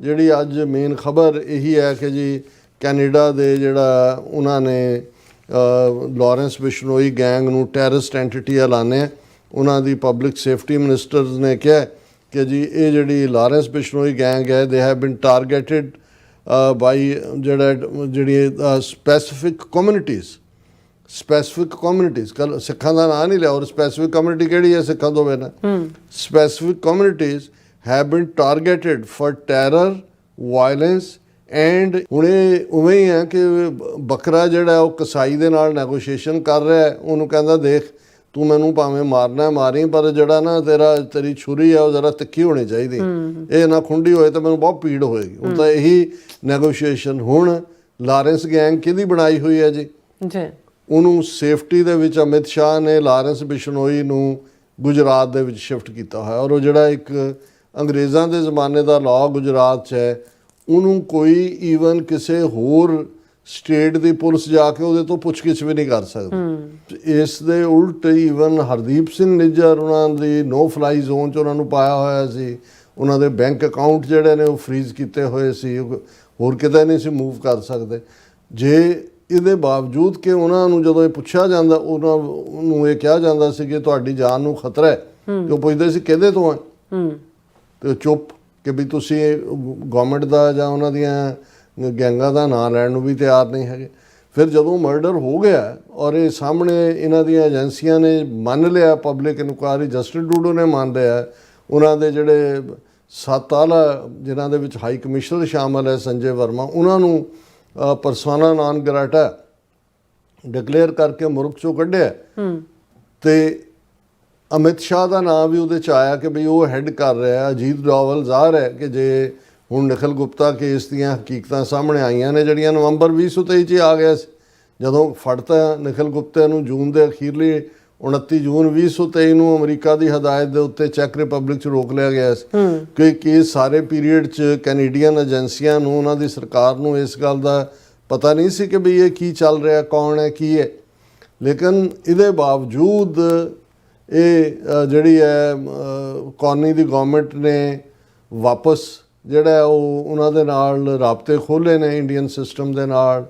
ਜਿਹੜੀ ਅੱਜ ਮੇਨ ਖਬਰ ਇਹੀ ਹੈ ਕਿ ਜੀ ਕੈਨੇਡਾ ਦੇ ਜਿਹੜਾ ਉਹਨਾਂ ਨੇ ਲਾਰੈਂਸ ਬਿਸ਼ਨੋਈ ਗੈਂਗ ਨੂੰ ਟੈਰਰਿਸਟ ਐਂਟੀਟੀ ਐਲਾਨਿਆ। ਉਹਨਾਂ ਦੀ ਪਬਲਿਕ ਸੇਫਟੀ ਮਿਨਿਸਟਰਸ ਨੇ ਕਿਹਾ ਕਿ ਜੀ ਇਹ ਜਿਹੜੀ ਲਾਰੈਂਸ ਬਿਸ਼ਨੋਈ ਗੈਂਗ ਹੈ ਦੇ ਹੈਵ ਬੀਨ ਟਾਰਗੇਟਡ ਬਾਈ ਜਿਹੜੀ ਸਪੈਸੀਫਿਕ ਕਮਿਊਨਿਟੀਜ਼ ਕੱਲ ਸਿੱਖਾਂ ਦਾ ਨਾਂ ਨਹੀਂ ਲਿਆ ਔਰ ਸਪੈਸੀਫਿਕ ਕਮਿਊਨਿਟੀ ਕਿਹੜੀ ਹੈ ਸਿੱਖਾਂ ਤੋਂ ਬਿਨਾਂ specific communities have been targeted for terror, violence and ਹੁਣ ਇਹ ਉਵੇਂ ਹੀ ਹੈ ਕਿ ਬੱਕਰਾ ਜਿਹੜਾ ਉਹ ਕਸਾਈ ਦੇ ਨਾਲ ਨੈਗੋਸ਼ੀਏਸ਼ਨ ਕਰ ਰਿਹਾ ਉਹਨੂੰ ਕਹਿੰਦਾ ਦੇਖ ਤੂੰ ਮੈਨੂੰ ਭਾਵੇਂ ਮਾਰਨਾ ਮਾਰੀ ਪਰ ਜਿਹੜਾ ਨਾ ਤੇਰੀ ਛੁਰੀ ਆ ਉਹ ਜ਼ਰਾ ਤਿੱਖੀ ਹੋਣੀ ਚਾਹੀਦੀ ਇਹ ਨਾ ਖੁੰਡੀ ਹੋਏ ਤਾਂ ਮੈਨੂੰ ਬਹੁਤ ਪੀੜ ਹੋਏਗੀ ਹੁਣ ਤਾਂ ਇਹੀ ਨੈਗੋਸ਼ੀਏਸ਼ਨ ਹੁਣ ਲਾਰੈਂਸ ਗੈਂਗ ਕਿਹਦੀ ਬਣਾਈ ਹੋਈ ਹੈ ਜੀ ਉਹਨੂੰ ਸੇਫਟੀ ਦੇ ਵਿੱਚ ਅਮਿਤ ਸ਼ਾਹ ਨੇ ਲਾਰੈਂਸ ਬਿਸ਼ਨੋਈ ਨੂੰ ਗੁਜਰਾਤ ਦੇ ਵਿੱਚ ਸ਼ਿਫਟ ਕੀਤਾ ਹੋਇਆ ਔਰ ਉਹ ਜਿਹੜਾ ਇੱਕ ਅੰਗਰੇਜ਼ਾਂ ਦੇ ਜ਼ਮਾਨੇ ਦਾ ਲਾਅ ਗੁਜਰਾਤ 'ਚ ਹੈ ਉਹਨੂੰ ਕੋਈ ਈਵਨ ਕਿਸੇ ਹੋਰ ਸਟੇਟ ਦੀ ਪੁਲਿਸ ਜਾ ਕੇ ਉਹਦੇ ਤੋਂ ਪੁੱਛਗਿੱਛ ਵੀ ਨਹੀਂ ਕਰ ਸਕਦੀ। ਇਸ ਦੇ ਉਲਟ ਈਵਨ ਹਰਦੀਪ ਸਿੰਘ ਨਿੱਜਰ ਉਹਨਾਂ ਦੀ ਨੋ ਫਲਾਈ ਜ਼ੋਨ 'ਚ ਉਹਨਾਂ ਨੂੰ ਪਾਇਆ ਹੋਇਆ ਸੀ। ਉਹਨਾਂ ਦੇ ਬੈਂਕ ਅਕਾਊਂਟ ਜਿਹੜੇ ਨੇ ਉਹ ਫਰੀਜ਼ ਕੀਤੇ ਹੋਏ ਸੀ, ਹੋਰ ਕਿਤੇ ਨਹੀਂ ਸੀ ਮੂਵ ਕਰ ਸਕਦੇ। ਜੇ ਇਹਦੇ ਬਾਵਜੂਦ ਕਿ ਉਹਨਾਂ ਨੂੰ ਜਦੋਂ ਇਹ ਪੁੱਛਿਆ ਜਾਂਦਾ ਉਹਨਾਂ ਨੂੰ ਇਹ ਕਿਹਾ ਜਾਂਦਾ ਸੀ ਕਿ ਤੁਹਾਡੀ ਜਾਨ ਨੂੰ ਖਤਰਾ ਹੈ ਤੇ ਉਹ ਪੁੱਛਦੇ ਸੀ ਕਿਹਦੇ ਤੋਂ ਹੈ ਤੇ ਚੁੱਪ ਕਿ ਵੀ ਤੁਸੀਂ ਗਵਰਨਮੈਂਟ ਦਾ ਜਾਂ ਉਹਨਾਂ ਦੀਆਂ ਗੈਂਗਾਂ ਦਾ ਨਾਂ ਲੈਣ ਨੂੰ ਵੀ ਤਿਆਰ ਨਹੀਂ ਹੈਗੇ। ਫਿਰ ਜਦੋਂ ਮਰਡਰ ਹੋ ਗਿਆ ਔਰ ਇਹ ਸਾਹਮਣੇ ਇਹਨਾਂ ਦੀਆਂ ਏਜੰਸੀਆਂ ਨੇ ਮੰਨ ਲਿਆ, ਪਬਲਿਕ ਇਨਕੁਆਇਰੀ ਜਸਟਿਸ ਟਰੂਡੋ ਨੇ ਮੰਨ ਲਿਆ, ਉਹਨਾਂ ਦੇ ਜਿਹੜੇ 7 ਆਲਾ ਜਿਨ੍ਹਾਂ ਦੇ ਵਿੱਚ ਹਾਈ ਕਮਿਸ਼ਨਰ ਸ਼ਾਮਲ ਹੈ ਸੰਜੇ ਵਰਮਾ ਉਹਨਾਂ ਨੂੰ ਪਰਸੋਨਾ ਨਾਨ ਗ੍ਰਾਟਾ ਡਿਕਲੇਅਰ ਕਰਕੇ ਮੁਲਕ ਚੋਂ ਕੱਢਿਆ ਤੇ ਅਮਿਤ ਸ਼ਾਹ ਦਾ ਨਾਮ ਵੀ ਉਹਦੇ 'ਚ ਆਇਆ ਕਿ ਬਈ ਉਹ ਹੈਡ ਕਰ ਰਿਹਾ। ਅਜੀਤ ਡੋਵਲ ਜ਼ਾਹਰ ਹੈ ਕਿ ਜੇ ਹੁਣ ਨਿਖਿਲ ਗੁਪਤਾ ਕੇਸ ਦੀਆਂ ਹਕੀਕਤਾਂ ਸਾਹਮਣੇ ਆਈਆਂ ਨੇ ਜਿਹੜੀਆਂ ਨਵੰਬਰ 2023 'ਚ ਆ ਗਿਆ ਸੀ ਜਦੋਂ ਫੜਤਾ ਨਿਖਿਲ ਗੁਪਤਾ ਨੂੰ ਜੂਨ ਦੇ ਅਖੀਰਲੀ 29 ਜੂਨ 2023 ਨੂੰ ਅਮਰੀਕਾ ਦੀ ਹਦਾਇਤ ਦੇ ਉੱਤੇ ਚੈੱਕ ਰਿਪਬਲਿਕ 'ਚ ਰੋਕ ਲਿਆ ਗਿਆ ਸੀ ਕਿ ਕੇਸ ਸਾਰੇ ਪੀਰੀਅਡ 'ਚ ਕੈਨੇਡੀਅਨ ਏਜੰਸੀਆਂ ਨੂੰ ਉਹਨਾਂ ਦੀ ਸਰਕਾਰ ਨੂੰ ਇਸ ਗੱਲ ਦਾ ਪਤਾ ਨਹੀਂ ਸੀ ਕਿ ਬਈ ਇਹ ਕੀ ਚੱਲ ਰਿਹਾ, ਕੌਣ ਹੈ, ਕੀ ਹੈ। ਲੇਕਿਨ ਇਹਦੇ ਬਾਵਜੂਦ ਇਹ ਜਿਹੜੀ ਹੈ ਕੌਨੀ ਦੀ ਗਵਰਨਮੈਂਟ ਨੇ ਵਾਪਸ ਜਿਹੜਾ ਉਹ ਉਹਨਾਂ ਦੇ ਨਾਲ ਰਾਬਤੇ ਖੋਲ੍ਹੇ ਨੇ ਇੰਡੀਅਨ ਸਿਸਟਮ ਦੇ ਨਾਲ।